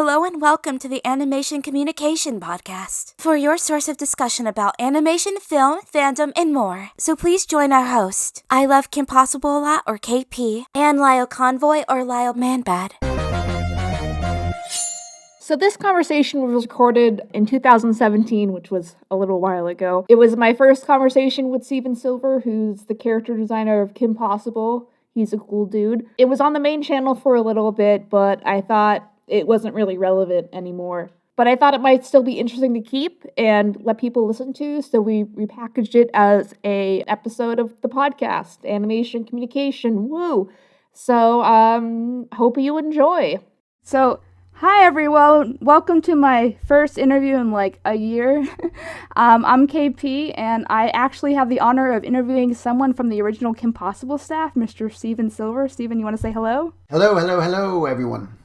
Hello and welcome to the Animation Communication Podcast, for your source of discussion about animation, film, fandom, and more. So please join our host, I Love Kim Possible a Lot, or KP, and Lyle Convoy, or Lyle Manbad. So this conversation was recorded in 2017, which was a little while ago. It was my first conversation with Steven Silver, who's the character designer of Kim Possible. He's a cool dude. It was on the main channel for a little bit, but I thought it wasn't really relevant anymore. But I thought it might still be interesting to keep and let people listen to, so we repackaged it as a episode of the podcast, Animation Communication, woo! So, hope you enjoy. So, hi everyone, welcome to my first interview in like a year. I'm KP, and I actually have the honor of interviewing someone from the original Kim Possible staff, Mr. Steven Silver. Steven, you want to say hello? Hello, everyone.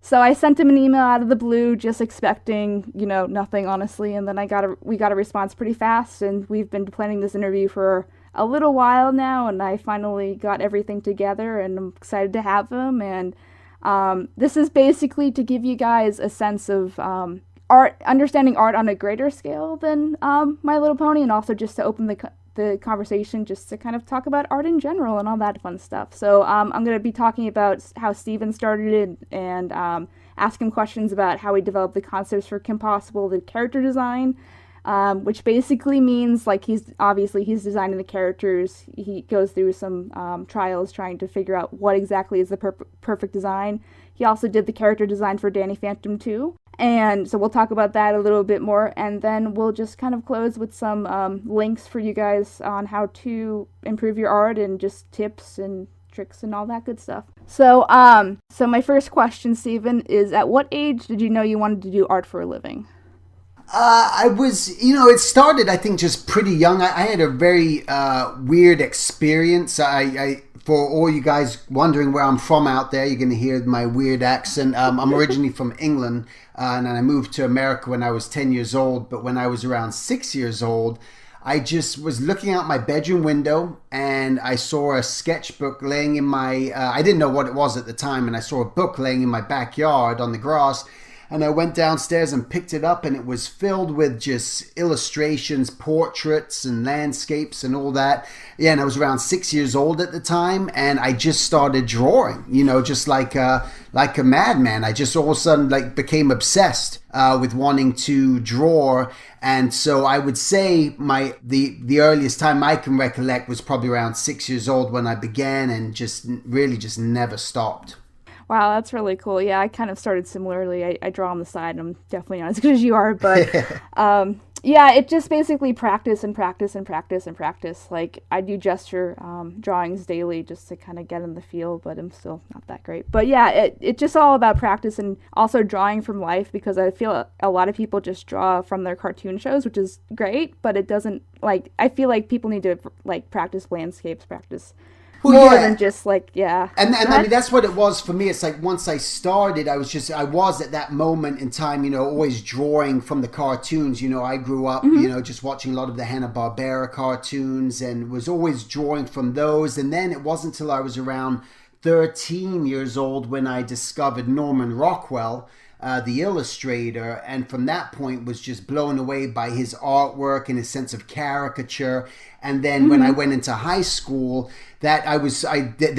So I sent him an email out of the blue, just expecting, nothing, honestly, and then we got a response pretty fast, and we've been planning this interview for a little while now, and I finally got everything together, and I'm excited to have him, and this is basically to give you guys a sense of understanding art on a greater scale than My Little Pony, and also just to open the conversation just to kind of talk about art in general and all that fun stuff. So I'm going to be talking about how Steven started it and ask him questions about how he developed the concepts for Kim Possible, the character design, which basically means like he's designing the characters. He goes through some trials trying to figure out what exactly is the perfect design. He also did the character design for Danny Phantom 2. And so we'll talk about that a little bit more, and then we'll just kind of close with some links for you guys on how to improve your art and just tips and tricks and all that good stuff. So my first question, Steven, is at what age did you know you wanted to do art for a living? I was, it started, I think, just pretty young. I had a very weird experience. I for all you guys wondering where I'm from out there, you're going to hear my weird accent. I'm originally from England, and I moved to America when I was 10 years old. But when I was around 6 years old, I just was looking out my bedroom window, and I saw a sketchbook laying in my, I didn't know what it was at the time, and I saw a book laying in my backyard on the grass. And I went downstairs and picked it up, and it was filled with just illustrations, portraits, and landscapes and all that. Yeah, and I was around 6 years old at the time, and I just started drawing, just like a madman. I just all of a sudden became obsessed with wanting to draw. And so I would say the earliest time I can recollect was probably around 6 years old when I began, and just never stopped. Wow, that's really cool. Yeah, I kind of started similarly. I draw on the side, and I'm definitely not as good as you are, but yeah, it just basically practice and practice and practice and practice. Like, I do gesture drawings daily just to kind of get in the feel, but I'm still not that great. But yeah, it's just all about practice and also drawing from life, because I feel a lot of people just draw from their cartoon shows, which is great, but it doesn't, I feel like people need to, practice landscapes, practice more than just yeah. And I mean, that's what it was for me. It's like once I started, I was at that moment in time, always drawing from the cartoons. I grew up, just watching a lot of the Hanna-Barbera cartoons and was always drawing from those. And then it wasn't until I was around 13 years old when I discovered Norman Rockwell, the illustrator, and from that point was just blown away by his artwork and his sense of caricature. And then when I went into high school, then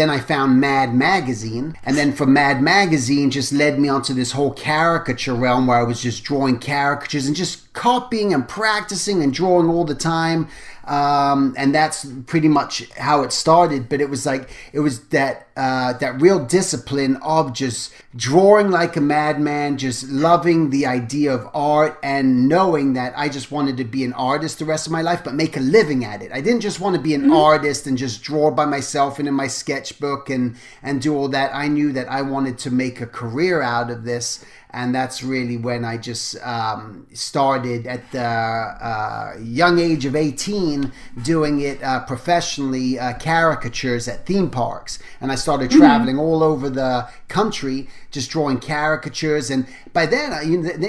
I found Mad Magazine, and then from Mad Magazine just led me onto this whole caricature realm where I was just drawing caricatures and just copying and practicing and drawing all the time. And that's pretty much how it started. But it was that real discipline of just drawing like a madman, just loving the idea of art and knowing that I just wanted to be an artist the rest of my life, but make a living at it. I didn't just want to be an artist and just draw by myself and in my sketchbook and do all that. I knew that I wanted to make a career out of this. And that's really when I just started at the young age of 18 begin doing it professionally, caricatures at theme parks. And I started traveling all over the country, just drawing caricatures. And by then,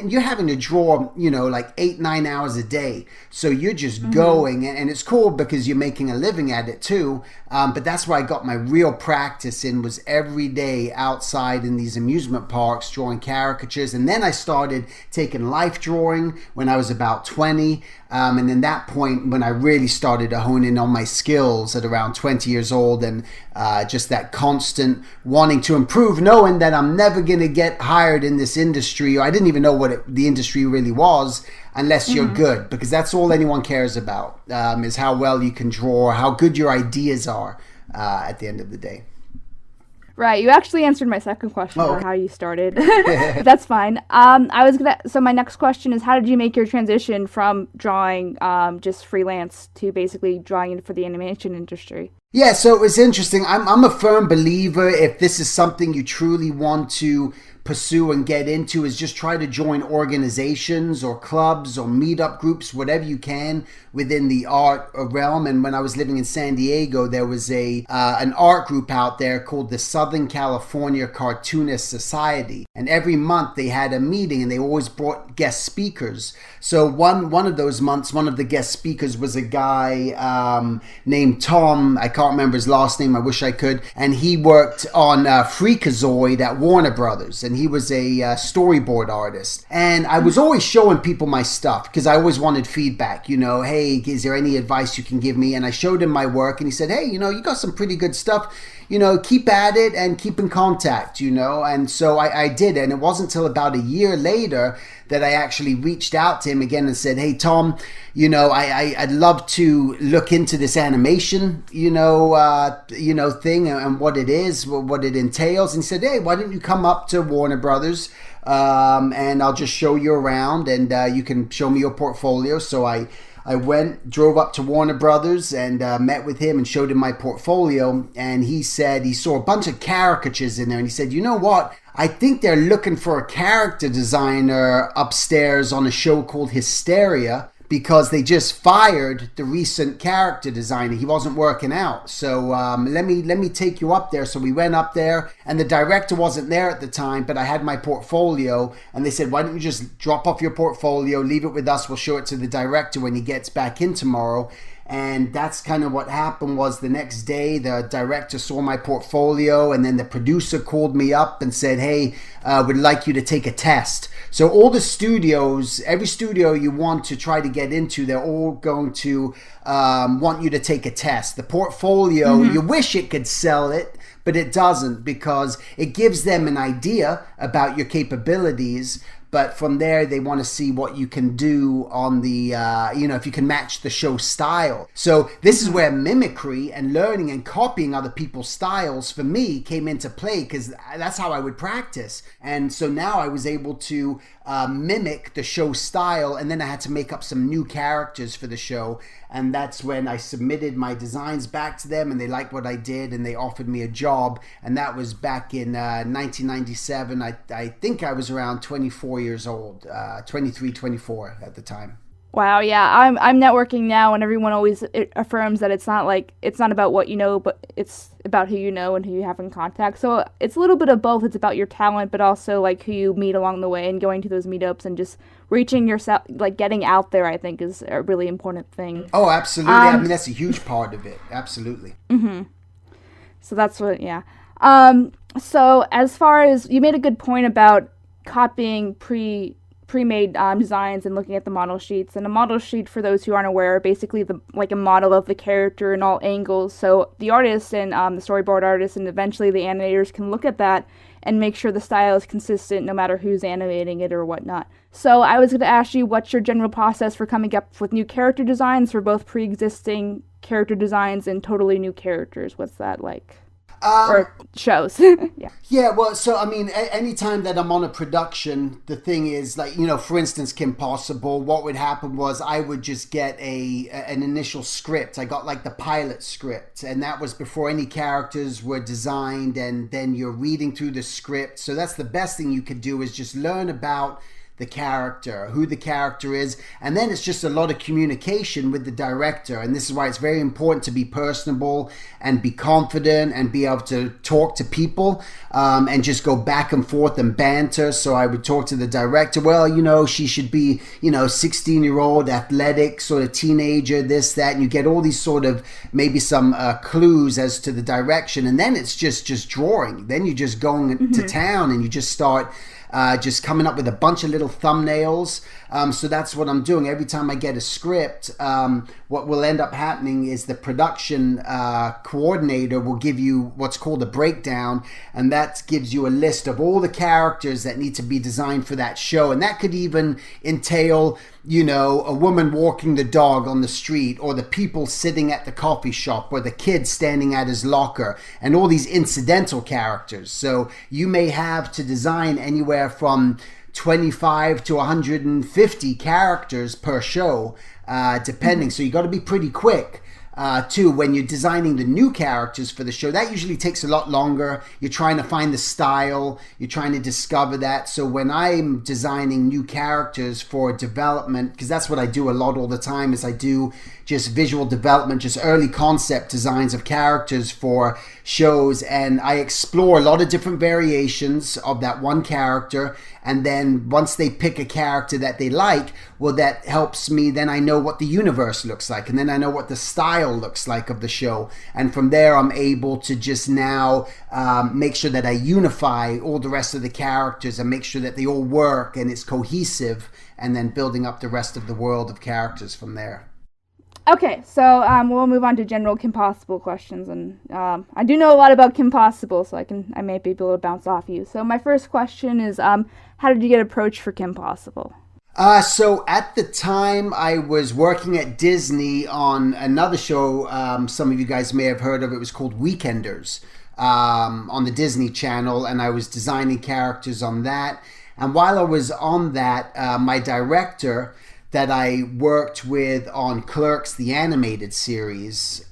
you're having to draw, like 8-9 hours a day. So you're just going, and it's cool because you're making a living at it too. But that's where I got my real practice in, was every day outside in these amusement parks drawing caricatures. And then I started taking life drawing when I was about 20. And then that point when I really started to hone in on my skills at around 20 years old, and just that constant wanting to improve, knowing that I'm never going to get hired in this industry, or I didn't even know what the industry really was, unless you're good, because that's all anyone cares about, is how well you can draw, how good your ideas are at the end of the day. Right, you actually answered my second question about how you started. That's fine. So my next question is, how did you make your transition from drawing just freelance to basically drawing for the animation industry? Yeah, so it was interesting. I'm a firm believer, if this is something you truly want to pursue and get into, is just try to join organizations or clubs or meetup groups, whatever you can within the art realm. And when I was living in San Diego, there was an art group out there called the Southern California Cartoonist Society. And every month they had a meeting, and they always brought guest speakers. So one of those months, one of the guest speakers was a guy named Tom. I can't remember his last name. I wish I could. And he worked on Freakazoid at Warner Brothers. And he was a storyboard artist. And I was always showing people my stuff because I always wanted feedback. Hey, is there any advice you can give me? And I showed him my work, and he said, hey, you got some pretty good stuff. Keep at it and keep in contact, And so I did. And it wasn't until about a year later that I actually reached out to him again and said, hey, Tom, I'd love to look into this animation, thing and what it is, what it entails. And he said, hey, why don't you come up to Warner Brothers and I'll just show you around, and you can show me your portfolio. So I drove up to Warner Brothers and met with him and showed him my portfolio. And he said he saw a bunch of caricatures in there. And he said, you know what? I think they're looking for a character designer upstairs on a show called Hysteria, because they just fired the recent character designer. He wasn't working out. So let me take you up there. So we went up there, and the director wasn't there at the time, but I had my portfolio, and they said, why don't you just drop off your portfolio, leave it with us, we'll show it to the director when he gets back in tomorrow. And that's kind of what happened. Was the next day the director saw my portfolio, and then the producer called me up and said, hey, would like you to take a test. So all the studios, every studio you want to try to get into, they're all going to want you to take a test. The portfolio, you wish it could sell it, but it doesn't, because it gives them an idea about your capabilities. But from there, they want to see what you can do on the, if you can match the show style. So this is where mimicry and learning and copying other people's styles for me came into play, because that's how I would practice. And so now I was able to mimic the show style, and then I had to make up some new characters for the show. And that's when I submitted my designs back to them, and they liked what I did, and they offered me a job. And that was back in 1997. I think I was around 24 years old, 23, 24 at the time. Wow, yeah, I'm networking now, and everyone always affirms that it's not about what you know, but it's about who you know and who you have in contact. So it's a little bit of both. It's about your talent, but also like who you meet along the way, and going to those meetups and just reaching yourself, like getting out there, I think is a really important thing. Oh, absolutely. I mean, that's a huge part of it. Absolutely. Mm-hmm. So that's what, yeah. So as far as, you made a good point about copying pre-made designs and looking at the model sheets. And a model sheet, for those who aren't aware, are basically a model of the character in all angles. So the artist and the storyboard artist and eventually the animators can look at that and make sure the style is consistent no matter who's animating it or whatnot. So I was going to ask you, what's your general process for coming up with new character designs for both pre-existing character designs and totally new characters? What's that like? Or shows. Yeah, well, so, I mean, anytime that I'm on a production, the thing is, like, for instance, Kim Possible, what would happen was I would just get an initial script. I got, like, the pilot script, and that was before any characters were designed, and then you're reading through the script. So that's the best thing you could do, is just learn about the character, who the character is. And then it's just a lot of communication with the director. And this is why it's very important to be personable and be confident and be able to talk to people and just go back and forth and banter. So I would talk to the director, well, she should be, 16-year-old, athletic, sort of teenager, this, that. And you get all these sort of maybe some clues as to the direction. And then it's just drawing. Then you're just going to town and you just start just coming up with a bunch of little thumbnails. So that's what I'm doing. Every time I get a script, what will end up happening is the production coordinator will give you what's called a breakdown, and that gives you a list of all the characters that need to be designed for that show. And that could even entail, a woman walking the dog on the street, or the people sitting at the coffee shop, or the kid standing at his locker, and all these incidental characters. So you may have to design anywhere from 25 to 150 characters per show, depending. So you got to be pretty quick too when you're designing the new characters for the show. That usually takes a lot longer. You're trying to find the style, you're trying to discover that. So when I'm designing new characters for development, because that's what I do a lot all the time, is I do just visual development, just early concept designs of characters for shows, and I explore a lot of different variations of that one character. And then once they pick a character that they like, well, that helps me. Then I know what the universe looks like, and then I know what the style looks like of the show. And from there, I'm able to just now make sure that I unify all the rest of the characters and make sure that they all work and it's cohesive, and then building up the rest of the world of characters from there. Okay, so we'll move on to general Kim Possible questions, and I do know a lot about Kim Possible, so I may be able to bounce off you. So my first question is, how did you get approached for Kim Possible? So at the time, I was working at Disney on another show. Some of you guys may have heard of. It was called Weekenders on the Disney Channel, and I was designing characters on that. And while I was on that, my director that I worked with on Clerks, the animated series,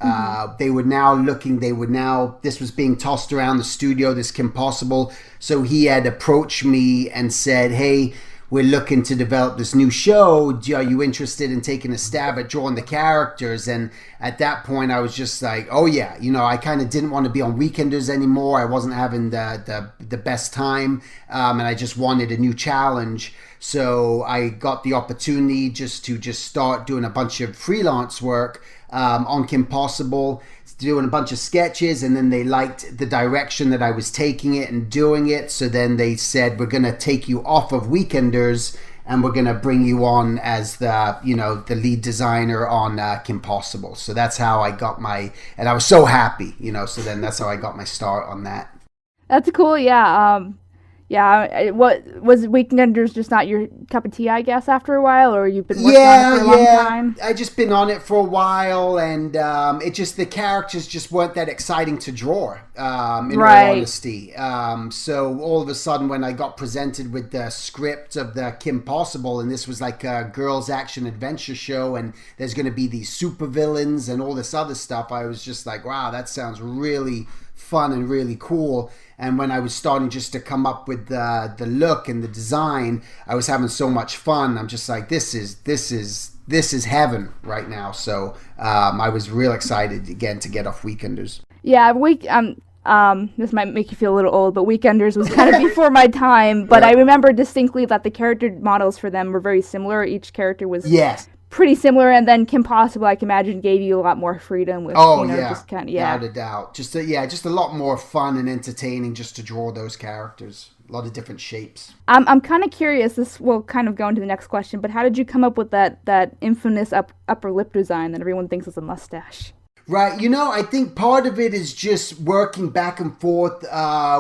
this was being tossed around the studio, this Kim Possible. So he had approached me and said, hey, we're looking to develop this new show. Are you interested in taking a stab at drawing the characters? And at that point, I was just like, oh yeah, I kind of didn't want to be on Weekenders anymore. I wasn't having the best time, and I just wanted a new challenge. So I got the opportunity to start doing a bunch of freelance work on Kim Possible, doing a bunch of sketches, and then they liked the direction that I was taking it and doing it. So then they said, we're going to take you off of Weekenders and we're going to bring you on as the lead designer on Kim Possible. So that's how I got and I was so happy, so then that's how I got my start on that. That's cool, yeah. What was Weekenders just not your cup of tea, I guess, after a while, or you've been working on it for a long time? I just been on it for a while, and the characters just weren't that exciting to draw, in all honesty. So all of a sudden, when I got presented with the script of the Kim Possible, and this was like a girls' action adventure show, and there's going to be these supervillains and all this other stuff, I was just like, wow, that sounds really fun and really cool. And when I was starting just to come up with the look and the design, I was having so much fun. I'm just like, this is heaven right now. So I was real excited again to get off Weekenders. Yeah, this might make you feel a little old, but Weekenders was kind of before my time. But I remember distinctly that the character models for them were very similar. Each character was pretty similar, and then Kim Possible, I can imagine, gave you a lot more freedom with, just kind of, without a doubt. Just a lot more fun and entertaining just to draw those characters. A lot of different shapes. I'm kind of curious, this will kind of go into the next question, but how did you come up with that infamous upper lip design that everyone thinks is a mustache? Right, I think part of it is just working back and forth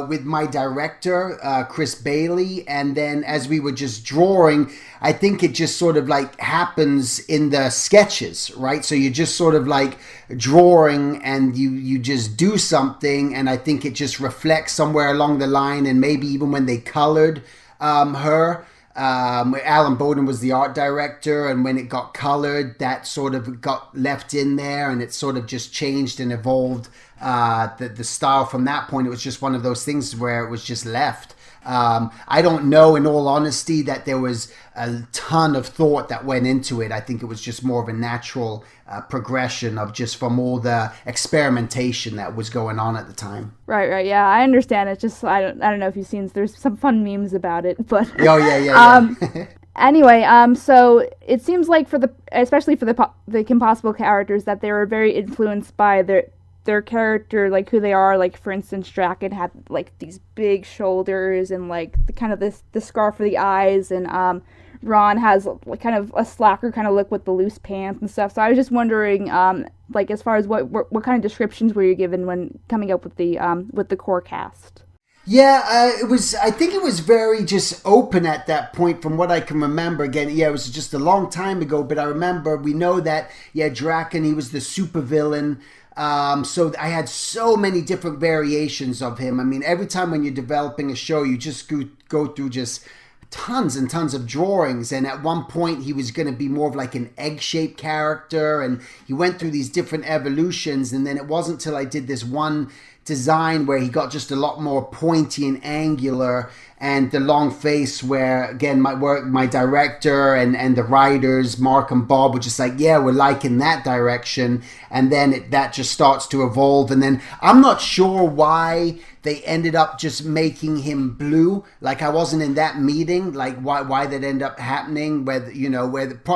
with my director, Chris Bailey, and then as we were just drawing, I think it just sort of like happens in the sketches, right? So you're just sort of like drawing and you just do something, and I think it just reflects somewhere along the line, and maybe even when they colored her, Alan Bowden was the art director, and when it got colored, that sort of got left in there, and it sort of just changed and evolved the style from that point. It was just one of those things where it was just left. I don't know, in all honesty, that there was a ton of thought that went into it. I think it was just more of a natural progression of just from all the experimentation that was going on at the time. Right. Yeah, I understand. It's just I don't know if you've seen. There's some fun memes about it, but Oh yeah. Anyway, so it seems like especially for the Kim Possible characters, that they were very influenced by their character, like who they are. Like, for instance, Draken had like these big shoulders and like the kind of the scar for the eyes, and Ron has like kind of a slacker kind of look with the loose pants and stuff. So I was just wondering, like, as far as what kind of descriptions were you given when coming up with the core cast? Yeah, it was. I think it was very just open at that point, from what I can remember. Again, yeah, it was just a long time ago, but I remember we know that Draken, he was the supervillain. So I had so many different variations of him. I mean, every time when you're developing a show, you just go through just tons and tons of drawings, and at one point he was going to be more of like an egg-shaped character, and he went through these different evolutions, and then it wasn't until I did this one design where he got just a lot more pointy and angular, and the long face, where again my director and the writers Mark and Bob were just like, yeah, we're liking that direction, and then that just starts to evolve. And then I'm not sure why they ended up just making him blue. Like, I wasn't in that meeting, like why that ended up happening, where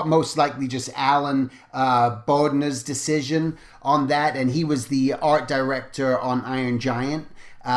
most likely just Alan Bodner's decision on that, and he was the art director on Iron Giant. Oh,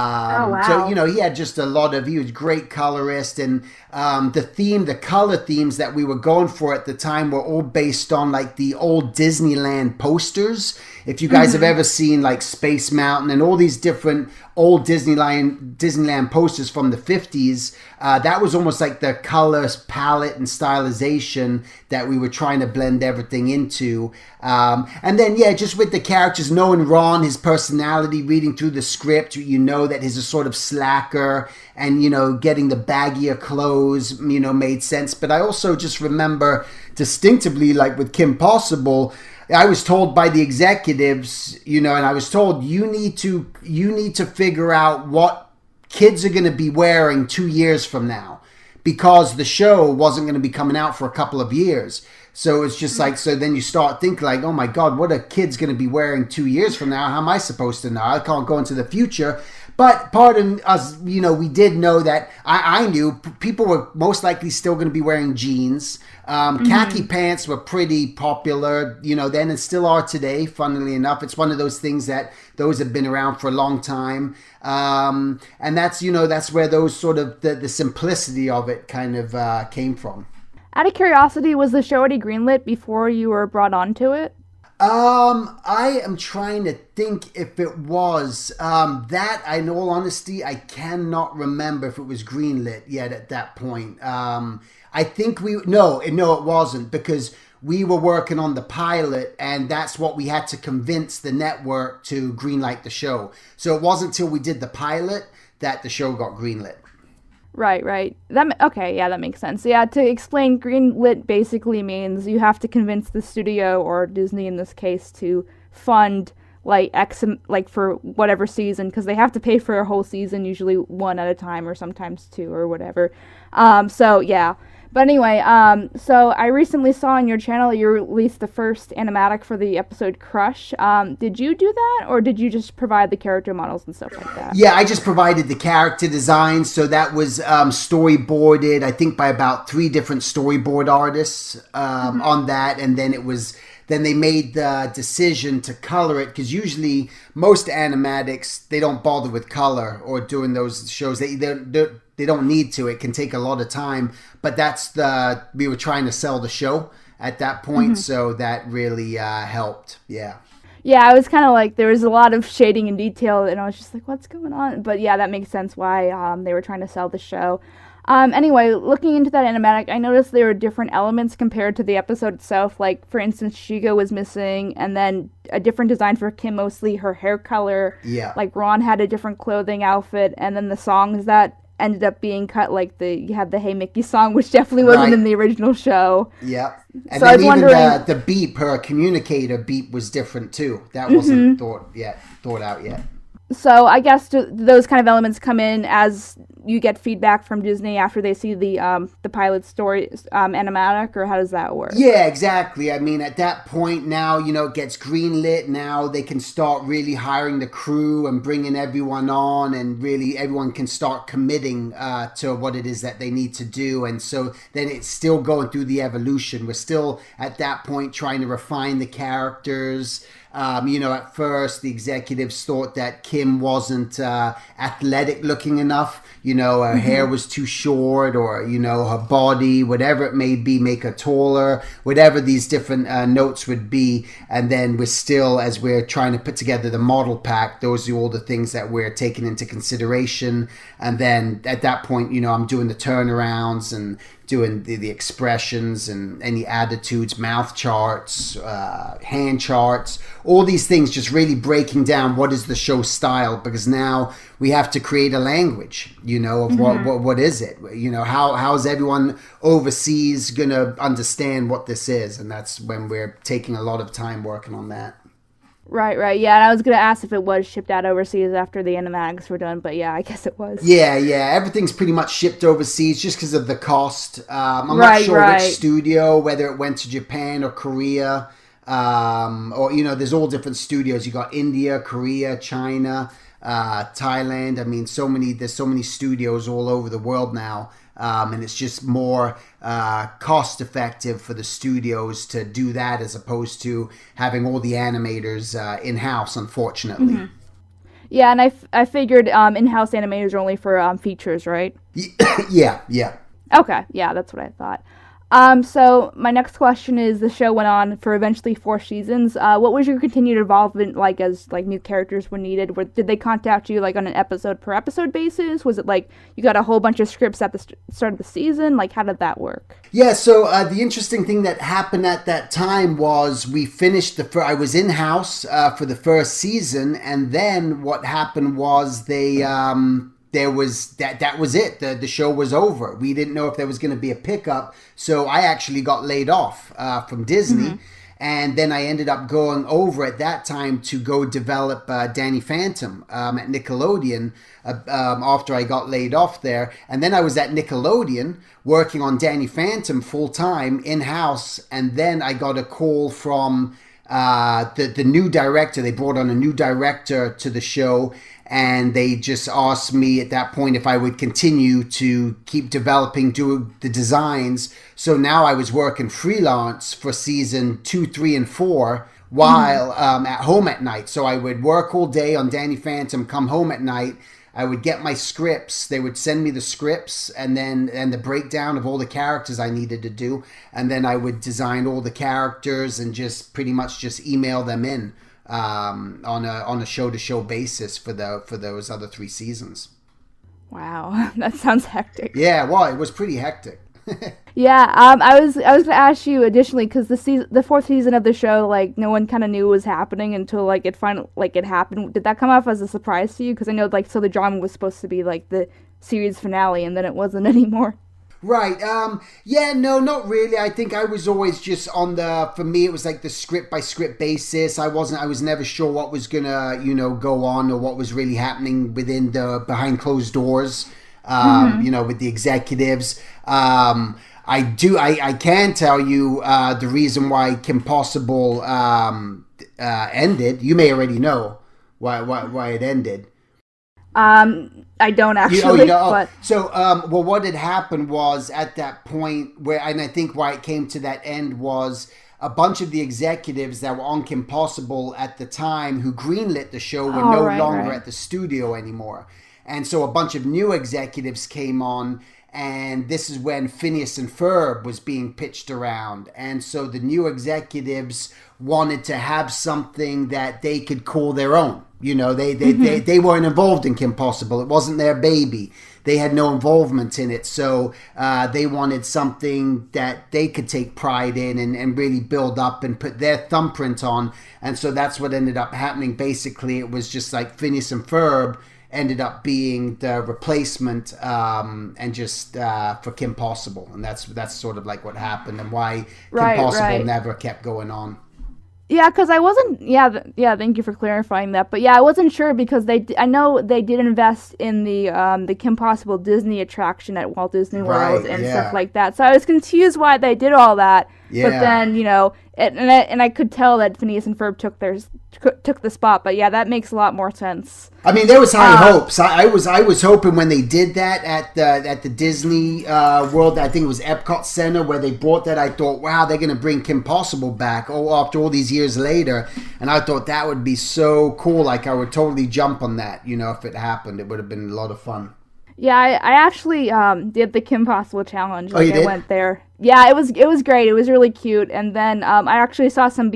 wow. So, he had just he was a great colorist, and the color themes that we were going for at the time were all based on like the old Disneyland posters. If you guys have ever seen like Space Mountain and all these different old Disneyland posters from the 50s, that was almost like the color palette and stylization that we were trying to blend everything into. And then, just with the characters, knowing Ron, his personality, reading through the script, that he's a sort of slacker, and, getting the baggier clothes, made sense. But I also just remember distinctively, like with Kim Possible, I was told by the executives, and I was told, you need to figure out what kids are going to be wearing 2 years from now, because the show wasn't going to be coming out for a couple of years. So it's just like, so then you start thinking like, oh my God, what are kids going to be wearing 2 years from now? How am I supposed to know? I can't go into the future. But part of us, we did know that I knew people were most likely still going to be wearing jeans. Khaki pants were pretty popular, then, and still are today, funnily enough. It's one of those things that those have been around for a long time. And that's, that's where those sort of, the simplicity of it kind of came from. Out of curiosity, was the show already greenlit before you were brought onto it? I am trying to think if it was. That, in all honesty, I cannot remember if it was greenlit yet at that point. I think no, it wasn't, because we were working on the pilot, and that's what we had to convince the network to greenlight the show. So it wasn't until we did the pilot that the show got greenlit. Right. That makes sense. Yeah, to explain, greenlit basically means you have to convince the studio, or Disney in this case, to fund like for whatever season, because they have to pay for a whole season, usually one at a time, or sometimes two, or whatever. So yeah. But anyway, so I recently saw on your channel you released the first animatic for the episode Crush. Did you do that, or did you just provide the character models and stuff like that? Yeah, I just provided the character designs, so that was storyboarded, I think, by about 3 different storyboard artists on that, and then then they made the decision to color it, because usually most animatics, they don't bother with color or doing those shows. They don't need to. It can take a lot of time, but we were trying to sell the show at that point, so that really helped. Yeah, I was kind of like, there was a lot of shading and detail, and I was just like, what's going on? But yeah, that makes sense why they were trying to sell the show. Anyway, looking into that animatic, I noticed there were different elements compared to the episode itself. Like, for instance, Shigo was missing, and then a different design for Kim Mosley, her hair color. Yeah. Like, Ron had a different clothing outfit, and then the songs that ended up being cut, like you had the Hey Mickey song, which definitely wasn't in the original show. Yeah. And so then even the beep, her communicator beep, was different too. That wasn't thought out yet. So I guess those kind of elements come in as you get feedback from Disney after they see the pilot story animatic, or how does that work? Yeah, exactly. I mean, at that point now, it gets greenlit. Now they can start really hiring the crew and bringing everyone on, and really everyone can start committing to what it is that they need to do. And so then it's still going through the evolution. We're still at that point trying to refine the characters. At first the executives thought that Kim wasn't athletic looking enough. Her hair was too short, or, her body, whatever it may be, make her taller, whatever these different notes would be. And then we're still, as we're trying to put together the model pack, those are all the things that we're taking into consideration. And then at that point, I'm doing the turnarounds and doing the expressions and any attitudes, mouth charts, hand charts, all these things, just really breaking down what is the show style, because now we have to create a language, of what is it? How's everyone overseas going to understand what this is? And that's when we're taking a lot of time working on that. Right. Yeah, and I was going to ask if it was shipped out overseas after the animatics were done, but yeah, I guess it was. Yeah. Everything's pretty much shipped overseas just because of the cost. I'm not sure which studio, whether it went to Japan or Korea, or, there's all different studios. You got India, Korea, China, Thailand. I mean, there's so many studios all over the world now. And it's just more cost effective for the studios to do that as opposed to having all the animators in-house, unfortunately. Mm-hmm. Yeah, and I figured in-house animators are only for features, right? Yeah. Okay, yeah, that's what I thought. So my next question is, the show went on for eventually 4 seasons. What was your continued involvement like as new characters were needed? Did they contact you on an episode per episode basis? Was it you got a whole bunch of scripts at the start of the season? How did that work? Yeah, so the interesting thing that happened at that time was we finished I was in-house for the first season, and then what happened was they there was that was it. The show was over. We didn't know if there was going to be a pickup, so I actually got laid off from Disney. Mm-hmm. And then I ended up going over at that time to go develop Danny Phantom at Nickelodeon after I got laid off there. And then I was at Nickelodeon working on Danny Phantom full-time in-house. And then I got a call from the new director. They brought on a new director to the show. And they just asked me at that point if I would continue to keep developing, do the designs. So now I was working freelance for season 2, 3, and 4 while at home at night. So I would work all day on Danny Phantom, come home at night. I would get my scripts. They would send me the scripts and the breakdown of all the characters I needed to do. And then I would design all the characters and just pretty much just email them in. On a show-to-show basis for those other 3 seasons. Wow, that sounds hectic. Yeah, well, it was pretty hectic. Yeah, I was gonna ask you additionally, because the 4th season of the show, no one kind of knew what was happening until it happened. Did that come off as a surprise to you? Because I know so the drama was supposed to be the series finale, and then it wasn't anymore. Right. Yeah, no, not really. I think I was always just for me, it was the script by script basis. I was never sure what was gonna, go on or what was really happening within the behind closed doors, with the executives. I can tell you, the reason why Kim Possible, ended. You may already know why it ended. I don't actually. But... So, what had happened was at that point and I think why it came to that end was a bunch of the executives that were on Kim Possible at the time who greenlit the show were no longer at the studio anymore. And so a bunch of new executives came on, and this is when Phineas and Ferb was being pitched around. And so the new executives wanted to have something that they could call their own. They weren't involved in Kim Possible. It wasn't their baby. They had no involvement in it. So they wanted something that they could take pride in and really build up and put their thumbprint on. And so that's what ended up happening. Basically, it was just Phineas and Ferb ended up being the replacement and just for Kim Possible. And that's sort of what happened and why Kim Possible never kept going on. Yeah, because I wasn't. Yeah, Thank you for clarifying that. But yeah, I wasn't sure because I know they did invest in the Kim Possible Disney attraction at Walt Disney World and stuff like that. So I was confused why they did all that. Yeah. But then and I could tell that Phineas and Ferb took the spot. But yeah, that makes a lot more sense. I mean, there was high hopes. I was hoping when they did that at the Disney World, I think it was Epcot Center, where they brought that. I thought, wow, they're going to bring Kim Possible back after all these years later, and I thought that would be so cool. Like, I would totally jump on that. If it happened, it would have been a lot of fun. Yeah, I actually did the Kim Possible challenge. Like, you did? I went there. Yeah, it was great. It was really cute. And then I actually saw some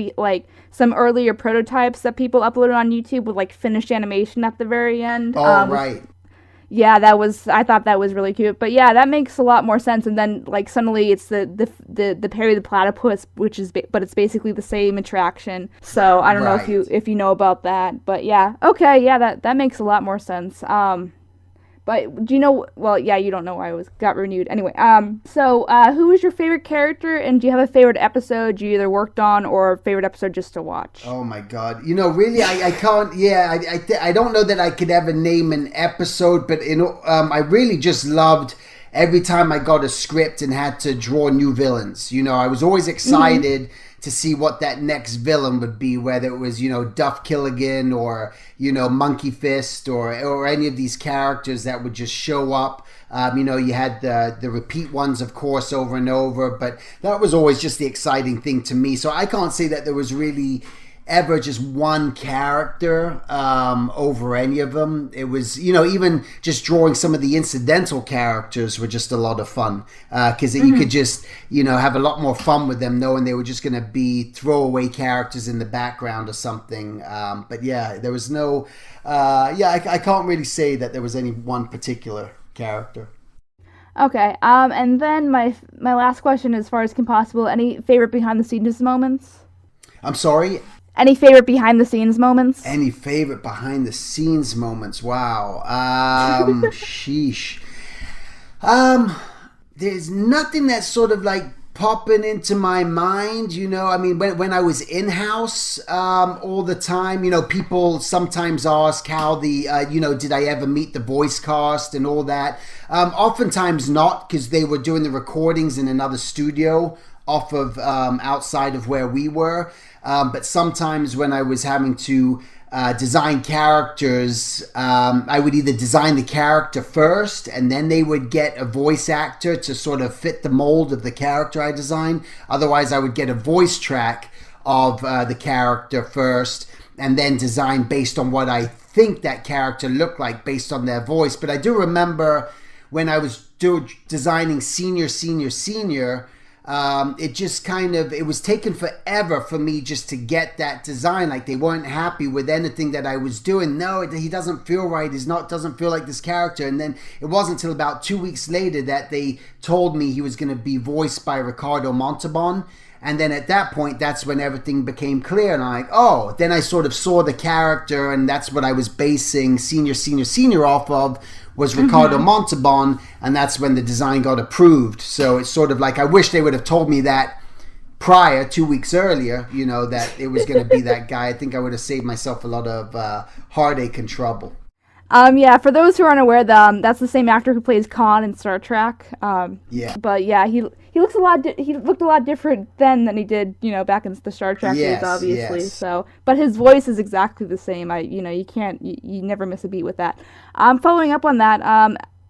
earlier prototypes that people uploaded on YouTube with like finished animation at the very end. Oh, right. Yeah, I thought that was really cute. But yeah, that makes a lot more sense. And then like suddenly it's the Perry the Platypus, but it's basically the same attraction. So I don't know if you know about that. But yeah, okay, yeah, that makes a lot more sense. But do you know? Well, yeah, you don't know why it got renewed. Anyway, so who is your favorite character, and do you have a favorite episode you either worked on or favorite episode just to watch? Oh my God, really, I can't. Yeah, I don't know that I could ever name an episode, but I really just loved every time I got a script and had to draw new villains. I was always excited. Mm-hmm. To see what that next villain would be, whether it was, Duff Killigan or, Monkey Fist or any of these characters that would just show up. You had the repeat ones, of course, over and over, but that was always just the exciting thing to me. So I can't say that there was really ever just one character over any of them. It was, even just drawing some of the incidental characters were just a lot of fun because you could just, have a lot more fun with them knowing they were just going to be throwaway characters in the background or something. But yeah, there was no, I can't really say that there was any one particular character. Okay, and then my last question as far as Kim Possible, any favorite behind the scenes moments? I'm sorry? Any favorite behind-the-scenes moments? Any favorite behind-the-scenes moments? Wow. Sheesh. There's nothing that's sort of like popping into my mind, I mean, when I was in-house all the time, people sometimes ask how did I ever meet the voice cast and all that. Oftentimes not, because they were doing the recordings in another studio off of outside of where we were. But sometimes when I was having to design characters, I would either design the character first and then they would get a voice actor to sort of fit the mold of the character I designed. Otherwise, I would get a voice track of the character first and then design based on what I think that character looked like based on their voice. But I do remember when I was designing Senior, it just it was taking forever for me just to get that design. Like, they weren't happy with anything that I was doing. No, he doesn't feel right. Doesn't feel like this character. And then it wasn't until about 2 weeks later that they told me he was going to be voiced by Ricardo Montalban. And then at that point, that's when everything became clear. And I'm like, then I sort of saw the character, and that's what I was basing Senior off of, was Ricardo Montalban, and that's when the design got approved. So it's sort of like, I wish they would have told me that prior, 2 weeks earlier, that it was going to be that guy. I think I would have saved myself a lot of heartache and trouble. Yeah, for those who aren't aware, that's the same actor who plays Khan in Star Trek. Yeah. But yeah, he looks he looked a lot different then than he did, back in the Star Trek days, obviously. Yes. So, but his voice is exactly the same. You never miss a beat with that. Following up on that,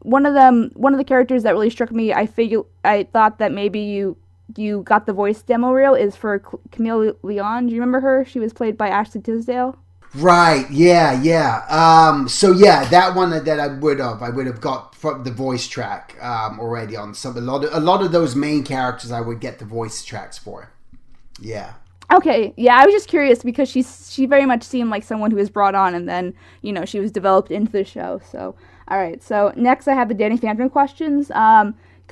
one of the characters that really struck me, I thought that maybe you got the voice demo reel is for Camille Leon. Do you remember her? She was played by Ashley Tisdale. Right, yeah. So yeah, that one that I would have got from the voice track already on a lot of those main characters I would get the voice tracks for. Yeah. Okay, yeah, I was just curious because she very much seemed like someone who was brought on and then, she was developed into the show. So, all right. So next I have the Danny Phantom questions.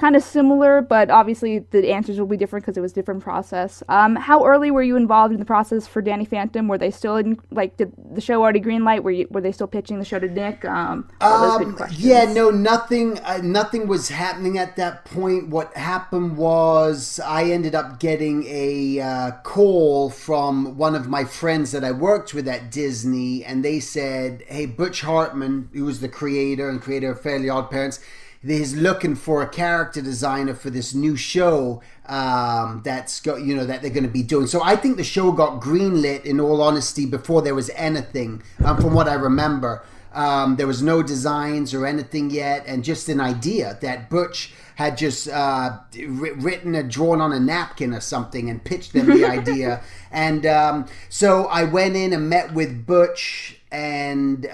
kind of similar, but obviously the answers will be different because it was a different process. How early were you involved in the process for Danny Phantom? Were they still in, like, did the show already greenlight? Were they still pitching the show to Nick? Those good questions. Yeah, no, nothing was happening at that point. What happened was I ended up getting a call from one of my friends that I worked with at Disney, and they said, "Hey, Butch Hartman, who was the creator of Fairly Odd Parents, he's looking for a character designer for this new show that's got, that they're going to be doing." So I think the show got greenlit, in all honesty, before there was anything, from what I remember. There was no designs or anything yet, and just an idea that Butch had just drawn on a napkin or something and pitched them the idea. And so I went in and met with Butch, and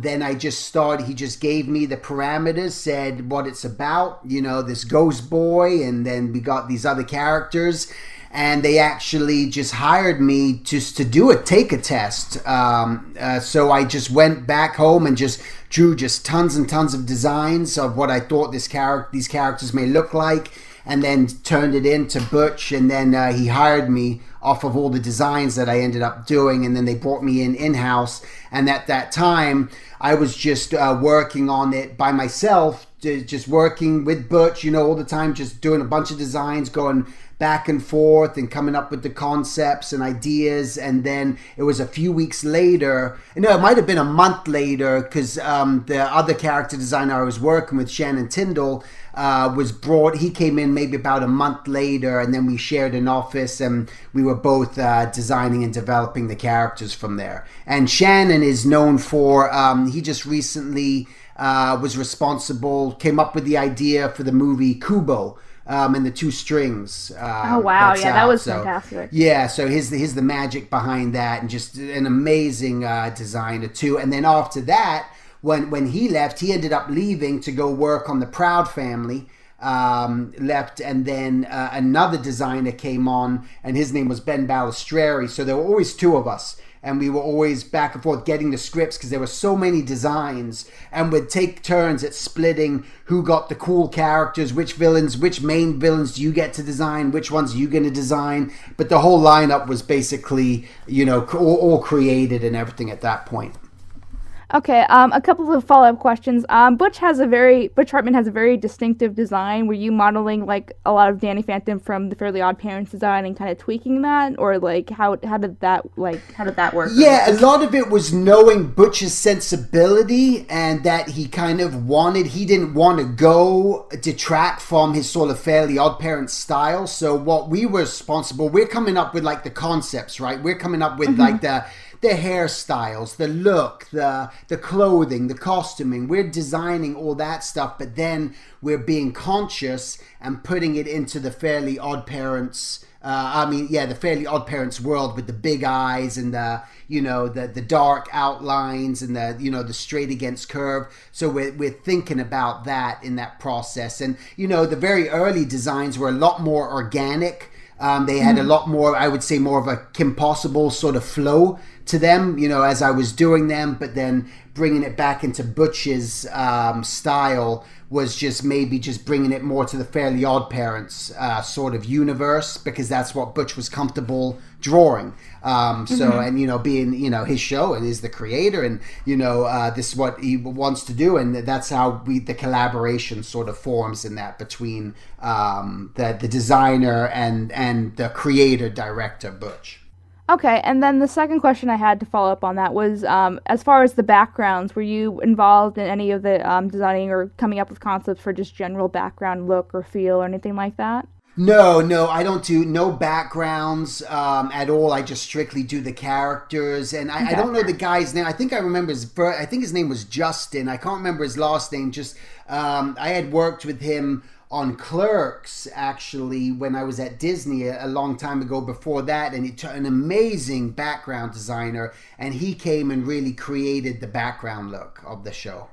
then I just started. He just gave me the parameters, said what it's about, this ghost boy, and then we got these other characters. And they actually just hired me just to take a test. So I just went back home and just drew just tons and tons of designs of what I thought these characters may look like, and then turned it in to Butch, and then he hired me off of all the designs that I ended up doing, and then they brought me in-house. And at that time, I was just working on it by myself, just working with Butch, all the time, just doing a bunch of designs, going back and forth and coming up with the concepts and ideas. And then it was a few weeks later, no, it might have been a month later, because the other character designer I was working with, Shannon Tyndall, he came in maybe about a month later, and then we shared an office, and we were both designing and developing the characters from there. And Shannon is known for, he just recently came up with the idea for the movie Kubo, and the Two Strings. Oh wow, yeah, that was fantastic. Yeah, so here's the magic behind that, and just an amazing designer too. And then after that, when he left, he ended up leaving to go work on the Proud Family. Left, and then another designer came on, and his name was Ben Balistreri. So there were always two of us, and we were always back and forth getting the scripts, because there were so many designs, and we'd take turns at splitting who got the cool characters, which main villains do you get to design, which ones are you going to design. But the whole lineup was basically, all created and everything at that point. Okay, a couple of follow-up questions. Butch Hartman has a very distinctive design. Were you modeling like a lot of Danny Phantom from the Fairly Odd Parents design and kind of tweaking that, or like how did that work? Yeah, a lot of it was knowing Butch's sensibility, and that he didn't want to detract from his sort of Fairly Odd Parents style. So what we were responsible, we're coming up with like the concepts, right? We're coming up with like the hairstyles, the look, the clothing, the costuming. We're designing all that stuff, but then we're being conscious and putting it into the Fairly Odd Parents. The Fairly Odd Parents world, with the big eyes and the dark outlines and the straight against curve. So we're thinking about that in that process. And the very early designs were a lot more organic. They had a lot more, I would say, more of a Kim Possible sort of flow to them, as I was doing them. But then bringing it back into Butch's style was just bringing it more to the Fairly Odd Parents sort of universe, because that's what Butch was comfortable drawing. And being his show, and is the creator, and this is what he wants to do, and that's how the collaboration sort of forms in that between the designer and the creator director Butch. Okay, and then the second question I had to follow up on that was, as far as the backgrounds, were you involved in any of the designing or coming up with concepts for just general background look or feel or anything like that? No, I don't do no backgrounds at all. I just strictly do the characters, and I don't know the guy's name. I think I remember his name was Justin. I can't remember his last name. Just I had worked with him on Clerks, actually, when I was at Disney a long time ago before that, and he an amazing background designer, and he came and really created the background look of the show.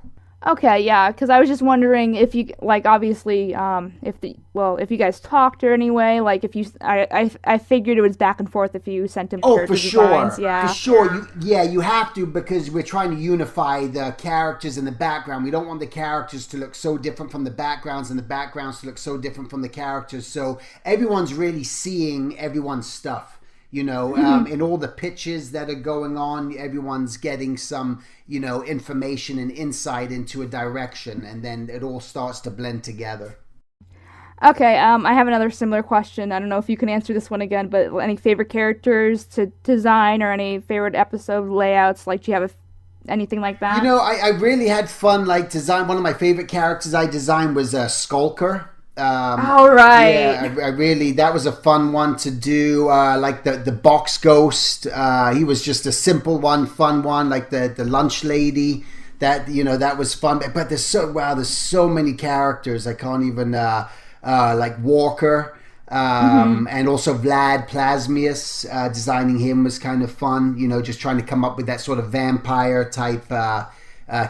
Okay, yeah, because I was just wondering if you like obviously if you guys talked or anyway, like if you I figured it was back and forth if you sent him Oh, character for sure. designs, yeah. For sure. You have to, because we're trying to unify the characters in the background. We don't want the characters to look so different from the backgrounds and the backgrounds to look so different from the characters. So everyone's really seeing everyone's stuff. In all the pitches that are going on, everyone's getting some, information and insight into a direction, and then it all starts to blend together. Okay, I have another similar question. I don't know if you can answer this one again, but any favorite characters to design or any favorite episode layouts? Like, do you have anything like that? I really had fun, like, design. One of my favorite characters I designed was Skulker. All right. Yeah, I really, that was a fun one to do. Like the box ghost, he was just a simple one, fun one. Like the lunch lady, that was fun. But there's so many characters. I can't even like Walker, and also Vlad Plasmius. Designing him was kind of fun. Just trying to come up with that sort of vampire type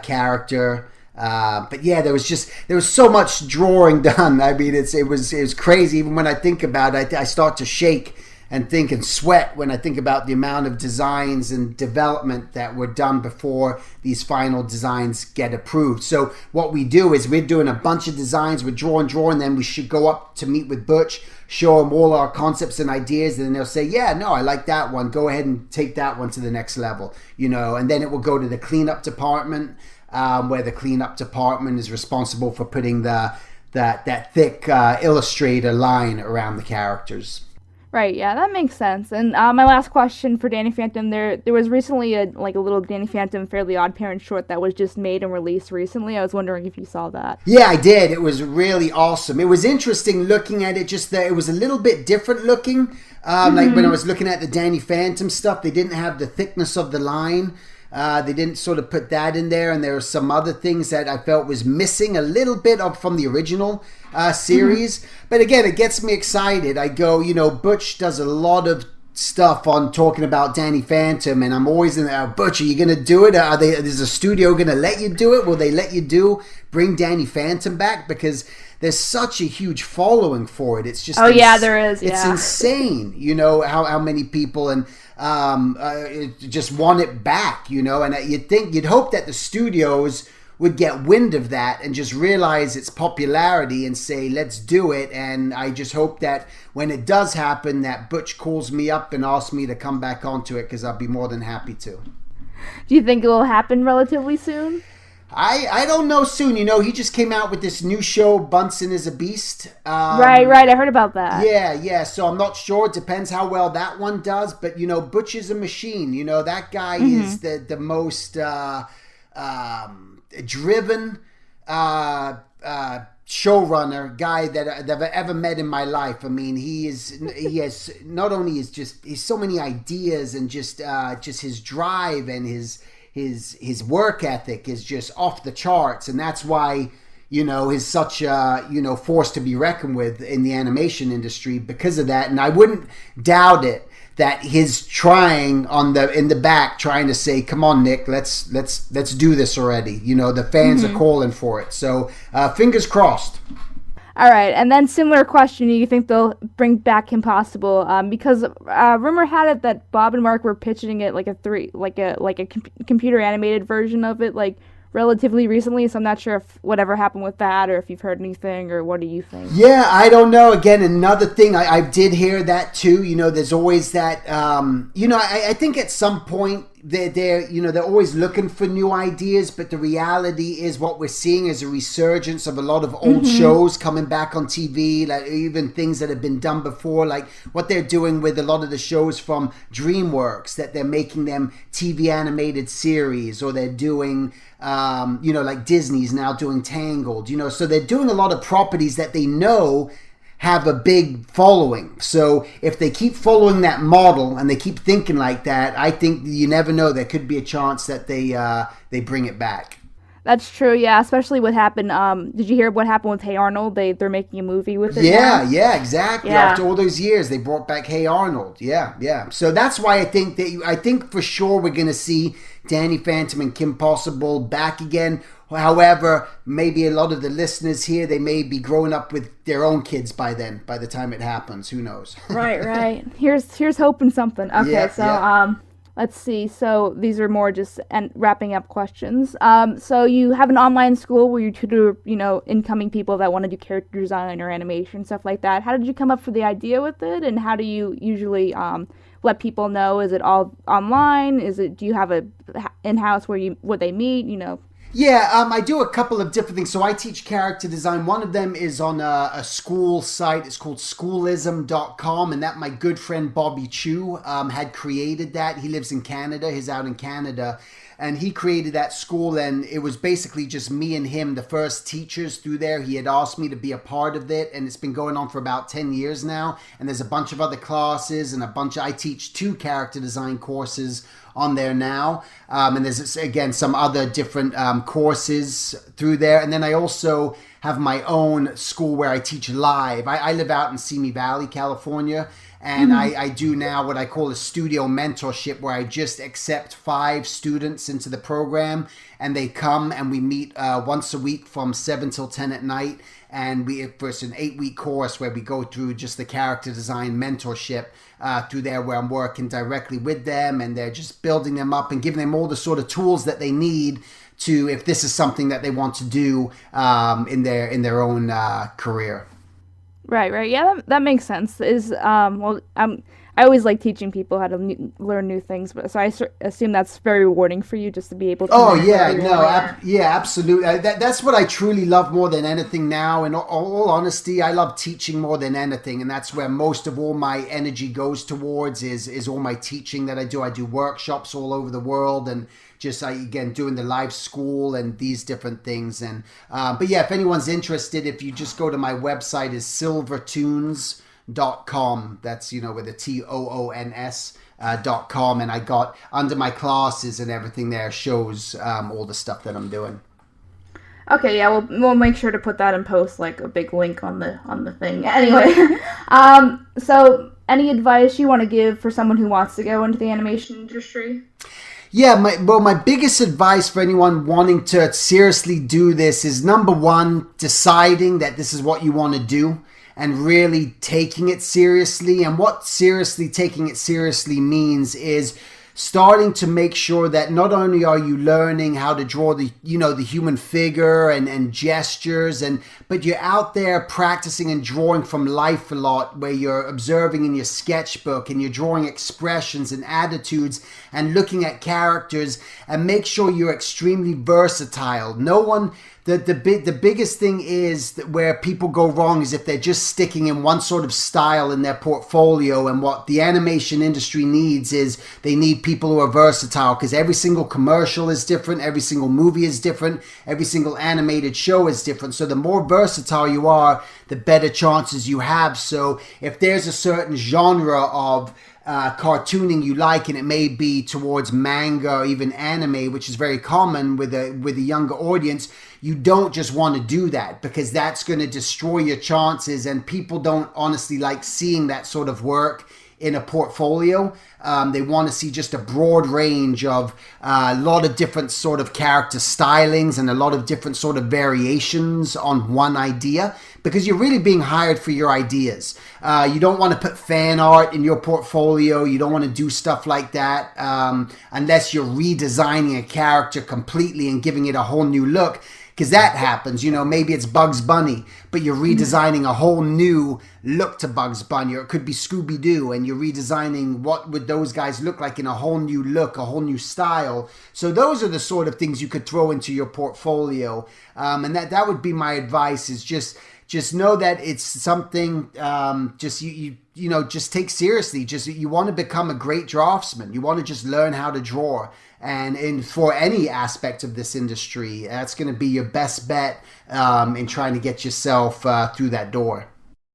character. But yeah, there was so much drawing done. I mean, it was crazy. Even when I think about it, I start to shake and think and sweat when I think about the amount of designs and development that were done before these final designs get approved. So what we do is we're doing a bunch of designs, we're drawing, then we should go up to meet with Butch, show him all our concepts and ideas, and then they'll say, yeah, no, I like that one. Go ahead and take that one to the next level, and then it will go to the cleanup department. Where the cleanup department is responsible for putting that thick illustrator line around the characters. Right, yeah, that makes sense. And my last question for Danny Phantom, there was recently a little Danny Phantom Fairly Odd Parents short that was just made and released recently. I was wondering if you saw that. Yeah, I did. It was really awesome. It was interesting looking at it, just that it was a little bit different looking. Like when I was looking at the Danny Phantom stuff, they didn't have the thickness of the line. They didn't sort of put that in there, and there were some other things that I felt was missing a little bit from the original series. But again, it gets me excited. I go, Butch does a lot of stuff on talking about Danny Phantom, and I'm always in there, Butch, are you going to do it? Is the studio going to let you do it? Will they let you bring Danny Phantom back? Because there's such a huge following for it. It's just yeah, there is. Yeah. It's insane, how many people and just want it back, and you'd hope that the studios would get wind of that and just realize its popularity and say, let's do it. And I just hope that when it does happen, that Butch calls me up and asks me to come back onto it, because I'll be more than happy to. Do you think it will happen relatively soon? I don't know soon. He just came out with this new show, Bunsen is a Beast. Right. I heard about that. Yeah. So I'm not sure. It depends how well that one does. But, Butch is a machine. That guy is the most driven showrunner guy that I've ever met in my life. I mean, he has not only he's so many ideas, and just his drive and his work ethic is just off the charts, and that's why is such a force to be reckoned with in the animation industry because of that. And I wouldn't doubt it that he's trying in the back trying to say, come on, Nick, let's do this already. The fans are calling for it, so fingers crossed. All right, and then similar question: do you think they'll bring back Kim Possible? Because rumor had it that Bob and Mark were pitching it like a computer animated version of it, like relatively recently. So I'm not sure if whatever happened with that, or if you've heard anything, or what do you think? Yeah, I don't know. Again, another thing I did hear that too. There's always that. I think at some point they're always looking for new ideas, but the reality is what we're seeing is a resurgence of a lot of old shows coming back on TV, like even things that have been done before, like what they're doing with a lot of the shows from DreamWorks, that they're making them TV animated series, or they're doing like Disney's now doing Tangled, so they're doing a lot of properties that they know have a big following. So if they keep following that model and they keep thinking like that, I think you never know, there could be a chance that they bring it back. That's true, yeah. Especially what happened. Did you hear what happened with Hey Arnold? They're making a movie with it. Yeah, now? yeah, exactly. Yeah. After all those years, they brought back Hey Arnold. Yeah, yeah. So that's why I think for sure we're gonna see Danny Phantom and Kim Possible back again. However, maybe a lot of the listeners here, they may be growing up with their own kids by then. By the time it happens, who knows? Right. Here's hoping something. Okay, Yeah, so yeah. let's see. So these are more just wrapping up questions. So you have an online school where you tutor, incoming people that want to do character design or animation, stuff like that. How did you come up with the idea with it, and how do you usually let people know? Is it all online? Do you have a in-house where they meet? Yeah, I do a couple of different things. So I teach character design. One of them is on a school site. It's called schoolism.com, and that my good friend Bobby Chu had created that. He lives in Canada. He's out in Canada. And he created that school, and it was basically just me and him, the first teachers through there. He had asked me to be a part of it, and it's been going on for about 10 years now. And there's a bunch of other classes and I teach 2 character design courses on there now. And there's, again, some other different courses through there. And then I also have my own school where I teach live. I live out in Simi Valley, California. And I do now what I call a studio mentorship, where I just accept 5 students into the program, and they come and we meet once a week from 7 till 10 at night. And it's an 8-week course where we go through just the character design mentorship through there, where I'm working directly with them, and they're just building them up and giving them all the sort of tools that they need to, if this is something that they want to do in their own career. Right. Yeah, that makes sense. I always like teaching people how to learn new things, but so I assume that's very rewarding for you, just to be able to. Oh yeah, yeah, absolutely. That's what I truly love more than anything now. In all honesty, I love teaching more than anything, and that's where most of all my energy goes towards. Is all my teaching that I do. I do workshops all over the world, and just again doing the live school and these different things. And but yeah, if anyone's interested, if you just go to my website, is silvertoons.com. That's with a TOONS.com, and I got under my classes and everything there shows all the stuff that I'm doing. Okay, yeah, we'll make sure to put that in post, like a big link on the thing. Anyway, so any advice you want to give for someone who wants to go into the animation industry? Yeah, my biggest advice for anyone wanting to seriously do this is, number one, deciding that this is what you want to do and really taking it seriously. And what seriously taking it seriously means is starting to make sure that not only are you learning how to draw the human figure and gestures, but you're out there practicing and drawing from life a lot, where you're observing in your sketchbook and you're drawing expressions and attitudes and looking at characters, and make sure you're extremely versatile. The biggest thing is that where people go wrong is if they're just sticking in one sort of style in their portfolio. And what the animation industry needs is they need people who are versatile, because every single commercial is different, every single movie is different, every single animated show is different. So the more versatile you are, the better chances you have. So if there's a certain genre of cartooning you like, and it may be towards manga or even anime, which is very common with a younger audience, you don't just want to do that, because that's going to destroy your chances, and people don't honestly like seeing that sort of work in a portfolio. They want to see just a broad range of a lot of different sort of character stylings and a lot of different sort of variations on one idea, because you're really being hired for your ideas. You don't want to put fan art in your portfolio. You don't want to do stuff like that unless you're redesigning a character completely and giving it a whole new look. Because that happens, maybe it's Bugs Bunny, but you're redesigning a whole new look to Bugs Bunny, or it could be Scooby-Doo, and you're redesigning what would those guys look like in a whole new look, a whole new style. So those are the sort of things you could throw into your portfolio. And that would be my advice, is just know that it's something, just take seriously. Just, you want to become a great draftsman. You want to just learn how to draw. And for any aspect of this industry, that's going to be your best bet in trying to get yourself through that door.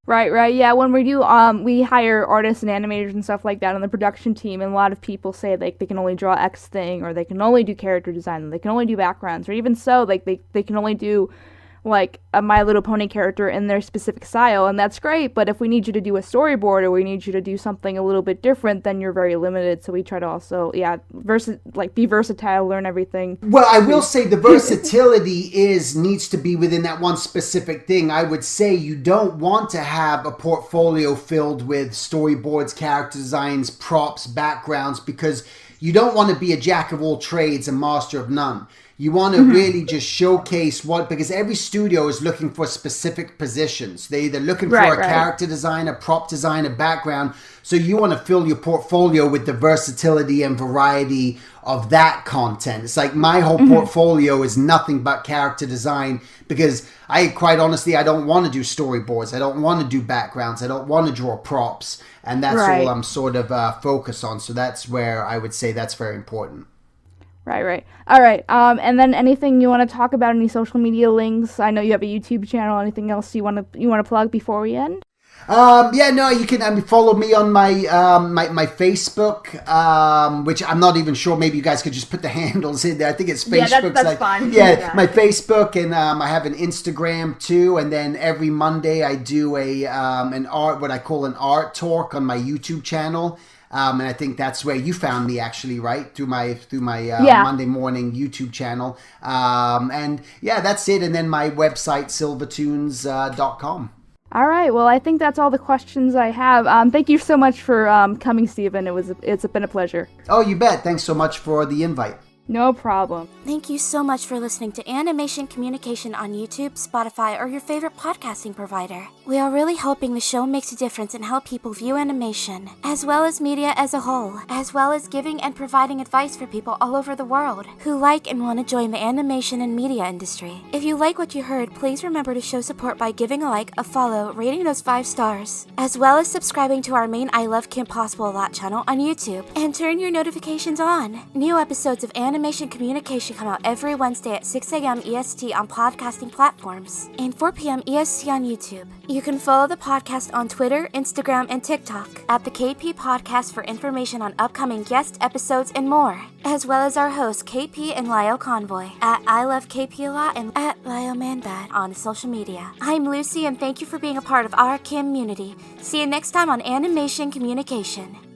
Right. Yeah, when we do, we hire artists and animators and stuff like that on the production team, and a lot of people say like they can only draw X thing, or they can only do character design, or they can only do backgrounds, or even so, like they can only do like a My Little Pony character in their specific style, and that's great, but if we need you to do a storyboard or we need you to do something a little bit different, then you're very limited. So we try to also, be versatile, learn everything. Well, I will say the versatility needs to be within that one specific thing. I would say you don't want to have a portfolio filled with storyboards, character designs, props, backgrounds, because you don't want to be a jack of all trades and master of none. You want to really just showcase because every studio is looking for specific positions. They're either looking for a character designer, prop designer, background. So you want to fill your portfolio with the versatility and variety of that content. It's like my whole portfolio is nothing but character design, because I don't want to do storyboards. I don't want to do backgrounds. I don't want to draw props. And that's all I'm sort of focused on. So that's where I would say that's very important. Right. All right. And then anything you want to talk about? Any social media links? I know you have a YouTube channel. Anything else you want to plug before we end? You can follow me on my my Facebook, which I'm not even sure. Maybe you guys could just put the handles in there. I think it's Facebook. Yeah, that's fine. Yeah, my Facebook, and I have an Instagram too. And then every Monday I do what I call an art talk on my YouTube channel. And I think that's where you found me, actually, right? Through my Monday morning YouTube channel. And yeah, that's it. And then my website, silvertoons.com. All right. Well, I think that's all the questions I have. Thank you so much for coming, Stephen. It's been a pleasure. Oh, you bet. Thanks so much for the invite. No problem. Thank you so much for listening to Animation Communication on YouTube, Spotify, or your favorite podcasting provider. We are really hoping the show makes a difference in how people view animation, as well as media as a whole, as well as giving and providing advice for people all over the world who like and want to join the animation and media industry. If you like what you heard, please remember to show support by giving a like, a follow, rating those 5 stars, as well as subscribing to our main I Love Kim Possible a Lot channel on YouTube, and turn your notifications on. New episodes of Animation Communication come out every Wednesday at 6 a.m. EST on podcasting platforms and 4 p.m. EST on YouTube. You can follow the podcast on Twitter, Instagram, and TikTok at the KP Podcast for information on upcoming guest episodes and more, as well as our hosts KP and Lyle Convoy at I Love KP a Lot and at Lyle Manbad on social media. I'm Lucy, and thank you for being a part of our community. See you next time on Animation Communication.